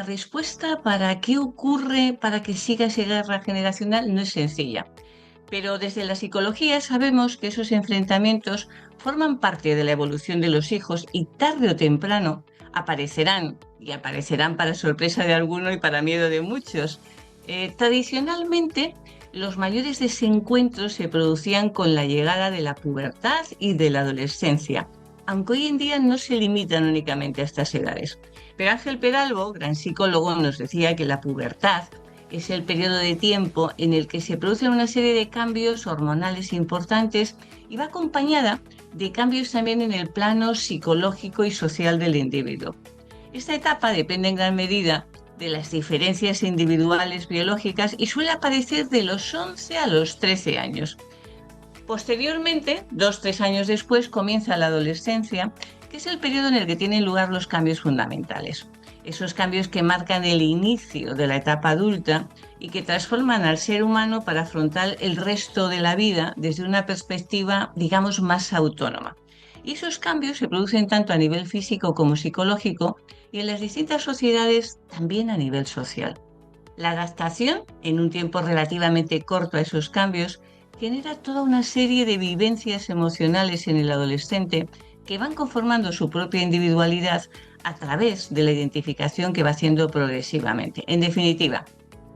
La respuesta para qué ocurre para que siga esa guerra generacional no es sencilla, pero desde la psicología sabemos que esos enfrentamientos forman parte de la evolución de los hijos y tarde o temprano aparecerán, y aparecerán para sorpresa de alguno y para miedo de muchos. Tradicionalmente, los mayores desencuentros se producían con la llegada de la pubertad y de la adolescencia, aunque hoy en día no se limitan únicamente a estas edades. Pero Ángel Peralbo, gran psicólogo, nos decía que la pubertad es el periodo de tiempo en el que se producen una serie de cambios hormonales importantes y va acompañada de cambios también en el plano psicológico y social del individuo. Esta etapa depende en gran medida de las diferencias individuales biológicas y suele aparecer de los 11 a los 13 años. Posteriormente, 2 o 3 años después, comienza la adolescencia, que es el periodo en el que tienen lugar los cambios fundamentales. Esos cambios que marcan el inicio de la etapa adulta y que transforman al ser humano para afrontar el resto de la vida desde una perspectiva, digamos, más autónoma. Y esos cambios se producen tanto a nivel físico como psicológico y en las distintas sociedades también a nivel social. La adaptación, en un tiempo relativamente corto a esos cambios, genera toda una serie de vivencias emocionales en el adolescente que van conformando su propia individualidad a través de la identificación que va haciendo progresivamente. En definitiva,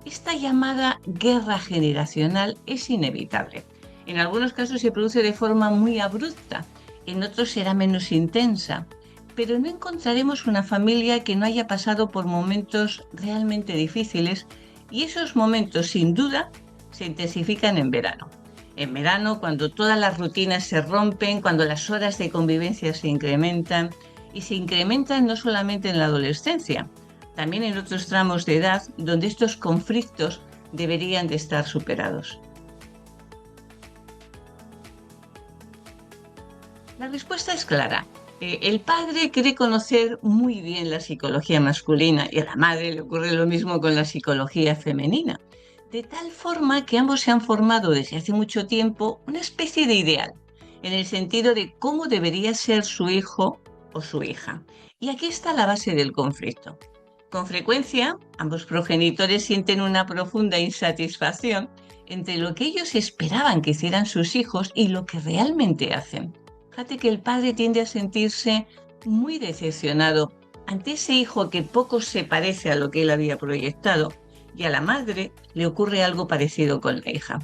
esta llamada guerra generacional es inevitable. En algunos casos se produce de forma muy abrupta, en otros será menos intensa, pero no encontraremos una familia que no haya pasado por momentos realmente difíciles y esos momentos sin duda se intensifican en verano. En verano, cuando todas las rutinas se rompen, cuando las horas de convivencia se incrementan y se incrementan no solamente en la adolescencia, también en otros tramos de edad donde estos conflictos deberían de estar superados. La respuesta es clara. El padre cree conocer muy bien la psicología masculina y a la madre le ocurre lo mismo con la psicología femenina, de tal forma que ambos se han formado desde hace mucho tiempo una especie de ideal, en el sentido de cómo debería ser su hijo o su hija. Y aquí está la base del conflicto. Con frecuencia, ambos progenitores sienten una profunda insatisfacción entre lo que ellos esperaban que hicieran sus hijos y lo que realmente hacen. Fíjate que el padre tiende a sentirse muy decepcionado ante ese hijo que poco se parece a lo que él había proyectado, y a la madre le ocurre algo parecido con la hija.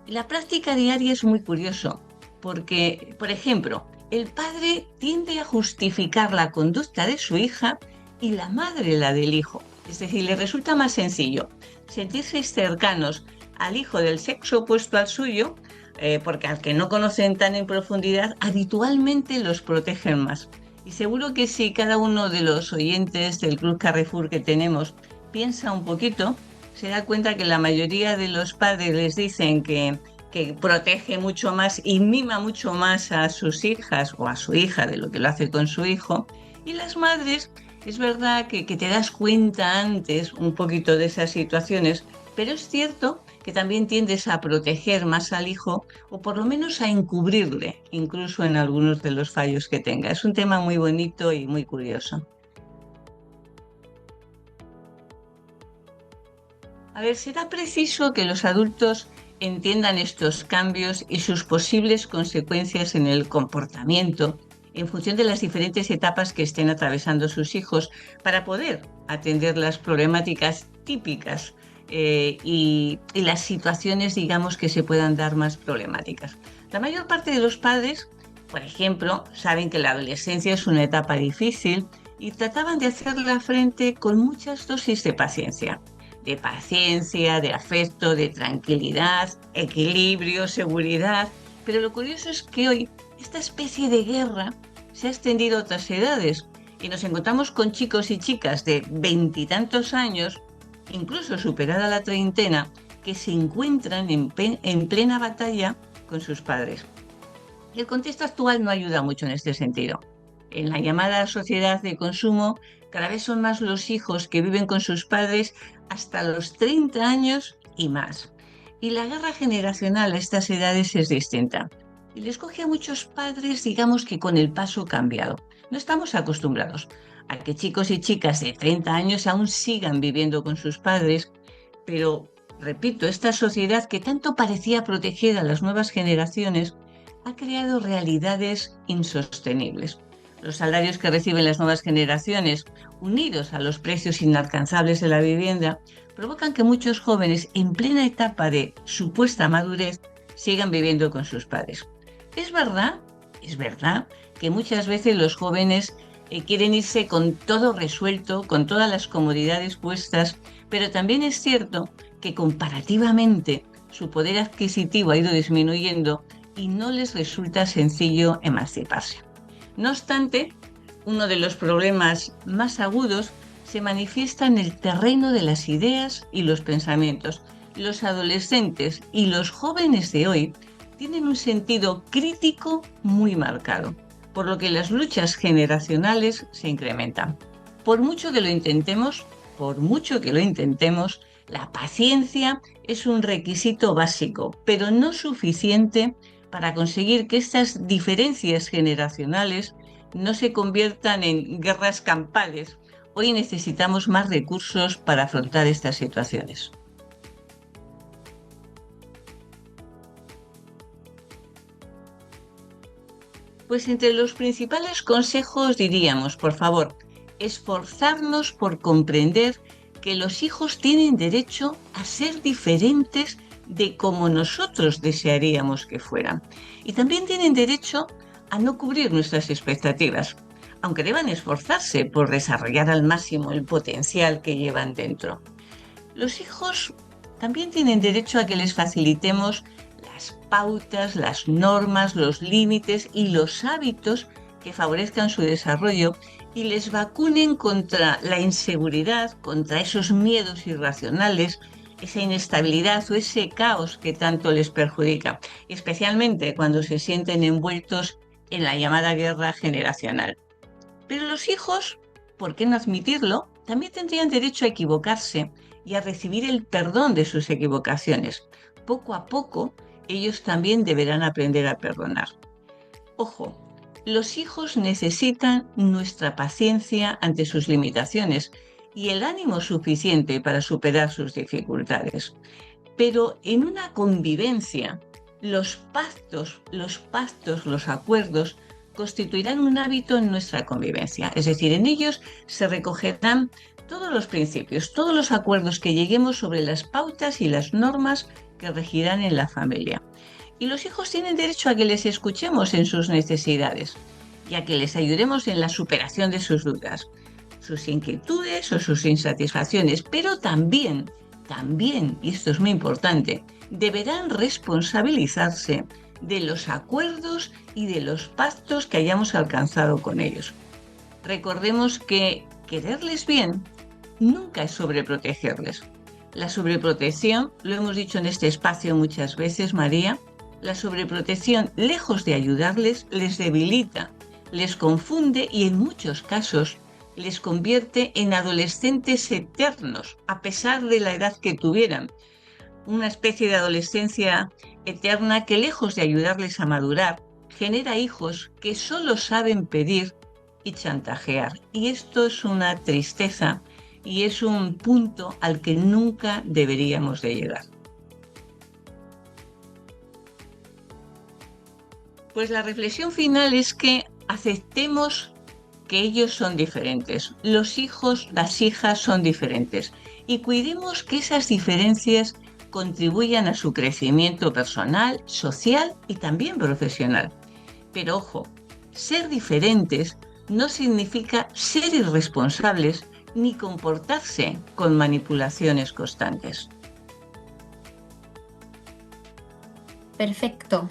La práctica diaria es muy curioso porque, por ejemplo, el padre tiende a justificar la conducta de su hija y la madre la del hijo. Es decir, le resulta más sencillo sentirse cercanos al hijo del sexo opuesto al suyo, porque al que no conocen tan en profundidad, habitualmente los protegen más. Y seguro que si cada uno de los oyentes del Club Carrefour que tenemos piensa un poquito, se da cuenta que la mayoría de los padres les dicen que protege mucho más y mima mucho más a sus hijas o a su hija de lo que lo hace con su hijo. Y las madres, es verdad que te das cuenta antes un poquito de esas situaciones, pero es cierto que también tiendes a proteger más al hijo o por lo menos a encubrirle, incluso en algunos de los fallos que tenga. Es un tema muy bonito y muy curioso. A ver, será preciso que los adultos entiendan estos cambios y sus posibles consecuencias en el comportamiento en función de las diferentes etapas que estén atravesando sus hijos para poder atender las problemáticas típicas y las situaciones, digamos, que se puedan dar más problemáticas. La mayor parte de los padres, por ejemplo, saben que la adolescencia es una etapa difícil y trataban de hacerla frente con muchas dosis de paciencia, de afecto, de tranquilidad, equilibrio, seguridad. Pero lo curioso es que hoy esta especie de guerra se ha extendido a otras edades y nos encontramos con chicos y chicas de veintitantos años, incluso superada la treintena, que se encuentran en plena batalla con sus padres. El contexto actual no ayuda mucho en este sentido. En la llamada sociedad de consumo, cada vez son más los hijos que viven con sus padres hasta los 30 años y más. Y la guerra generacional a estas edades es distinta. Y les coge a muchos padres, digamos que con el paso cambiado. No estamos acostumbrados a que chicos y chicas de 30 años aún sigan viviendo con sus padres, pero, repito, esta sociedad que tanto parecía proteger a las nuevas generaciones ha creado realidades insostenibles. Los salarios que reciben las nuevas generaciones, unidos a los precios inalcanzables de la vivienda, provocan que muchos jóvenes en plena etapa de supuesta madurez sigan viviendo con sus padres. Es verdad que muchas veces los jóvenes quieren irse con todo resuelto, con todas las comodidades puestas, pero también es cierto que comparativamente su poder adquisitivo ha ido disminuyendo y no les resulta sencillo emanciparse. No obstante, uno de los problemas más agudos se manifiesta en el terreno de las ideas y los pensamientos. Los adolescentes y los jóvenes de hoy tienen un sentido crítico muy marcado, por lo que las luchas generacionales se incrementan. Por mucho que lo intentemos, por mucho que lo intentemos, la paciencia es un requisito básico, pero no suficiente para conseguir que estas diferencias generacionales no se conviertan en guerras campales. Hoy necesitamos más recursos para afrontar estas situaciones. Pues entre los principales consejos diríamos, por favor, esforzarnos por comprender que los hijos tienen derecho a ser diferentes de como nosotros desearíamos que fueran. Y también tienen derecho a no cubrir nuestras expectativas, aunque deban esforzarse por desarrollar al máximo el potencial que llevan dentro. Los hijos también tienen derecho a que les facilitemos las pautas, las normas, los límites y los hábitos que favorezcan su desarrollo y les vacunen contra la inseguridad, contra esos miedos irracionales, esa inestabilidad o ese caos que tanto les perjudica, especialmente cuando se sienten envueltos en la llamada guerra generacional. Pero los hijos, ¿por qué no admitirlo? También tendrían derecho a equivocarse y a recibir el perdón de sus equivocaciones. Poco a poco, ellos también deberán aprender a perdonar. Ojo, los hijos necesitan nuestra paciencia ante sus limitaciones y el ánimo suficiente para superar sus dificultades. Pero en una convivencia, los acuerdos constituirán un hábito en nuestra convivencia. Es decir, en ellos se recogerán todos los principios, todos los acuerdos que lleguemos sobre las pautas y las normas que regirán en la familia. Y los hijos tienen derecho a que les escuchemos en sus necesidades y a que les ayudemos en la superación de sus dudas, sus inquietudes o sus insatisfacciones, pero también, y esto es muy importante, deberán responsabilizarse de los acuerdos y de los pactos que hayamos alcanzado con ellos. Recordemos que quererles bien nunca es sobreprotegerles. La sobreprotección, lo hemos dicho en este espacio muchas veces, María, la sobreprotección, lejos de ayudarles, les debilita, les confunde y en muchos casos les convierte en adolescentes eternos, a pesar de la edad que tuvieran. Una especie de adolescencia eterna que, lejos de ayudarles a madurar, genera hijos que solo saben pedir y chantajear. Y esto es una tristeza y es un punto al que nunca deberíamos de llegar. Pues la reflexión final es que aceptemos que ellos son diferentes, los hijos, las hijas son diferentes y cuidemos que esas diferencias contribuyan a su crecimiento personal, social y también profesional. Pero ojo, ser diferentes no significa ser irresponsables ni comportarse con manipulaciones constantes. Perfecto.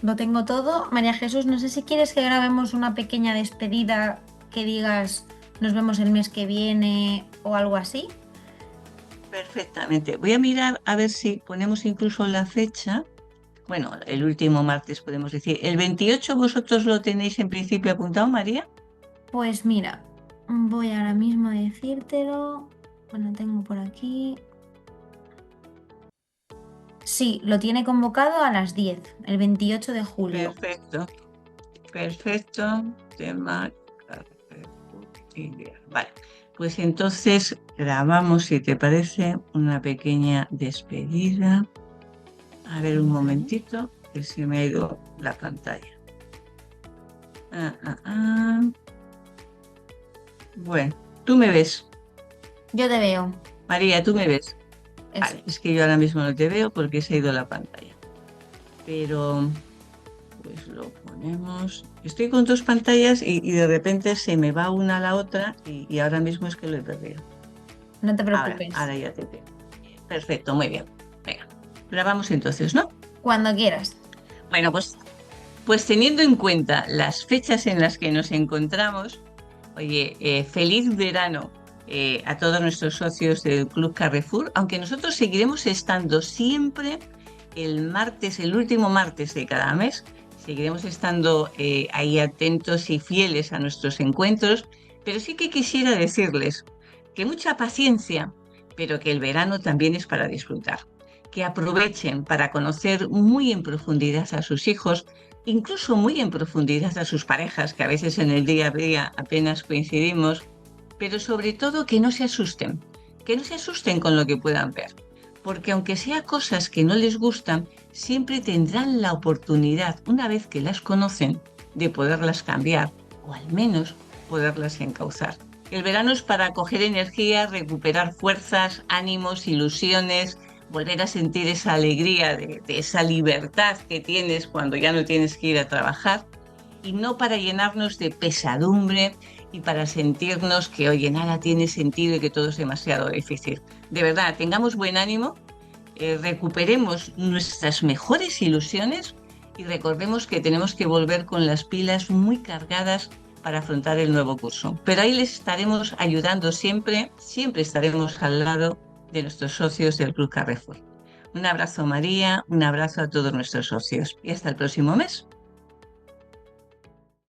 Lo tengo todo. María Jesús, no sé si quieres que grabemos una pequeña despedida que digas nos vemos el mes que viene o algo así. Perfectamente. Voy a mirar a ver si ponemos incluso la fecha. Bueno, el último martes podemos decir. ¿El 28 vosotros lo tenéis en principio apuntado, María? Pues mira, voy ahora mismo a decírtelo. Bueno, tengo por aquí. Sí, lo tiene convocado a las 10, el 28 de julio. Perfecto, perfecto. tema Carrefour Ideal. Vale, pues entonces grabamos, si te parece, una pequeña despedida. A ver, un momentito, que se me ha ido la pantalla. Bueno, tú me ves. Yo te veo. María, tú me ves. Eso. Vale, es que yo ahora mismo no te veo porque se ha ido la pantalla. Pero, pues lo ponemos. Estoy con dos pantallas y de repente se me va una a la otra y ahora mismo es que lo he perdido. No te Ahora, preocupes. ahora ya te veo. Perfecto, muy bien. Venga, grabamos entonces, ¿no? Cuando quieras. Bueno, pues teniendo en cuenta las fechas en las que nos encontramos, oye, feliz verano a todos nuestros socios del Club Carrefour, aunque nosotros seguiremos estando siempre el martes, el último martes de cada mes, seguiremos estando ahí atentos y fieles a nuestros encuentros, pero sí que quisiera decirles que mucha paciencia, pero que el verano también es para disfrutar, que aprovechen para conocer muy en profundidad a sus hijos, incluso muy en profundidad a sus parejas, que a veces en el día a día apenas coincidimos, pero sobre todo que no se asusten con lo que puedan ver, porque aunque sea cosas que no les gustan, siempre tendrán la oportunidad, una vez que las conocen, de poderlas cambiar o al menos poderlas encauzar. El verano es para coger energía, recuperar fuerzas, ánimos, ilusiones, volver a sentir esa alegría de esa libertad que tienes cuando ya no tienes que ir a trabajar y no para llenarnos de pesadumbre y para sentirnos que, oye, nada tiene sentido y que todo es demasiado difícil. De verdad, tengamos buen ánimo, recuperemos nuestras mejores ilusiones y recordemos que tenemos que volver con las pilas muy cargadas para afrontar el nuevo curso. Pero ahí les estaremos ayudando siempre, siempre estaremos al lado de nuestros socios del Club Carrefour. Un abrazo, María, un abrazo a todos nuestros socios y hasta el próximo mes.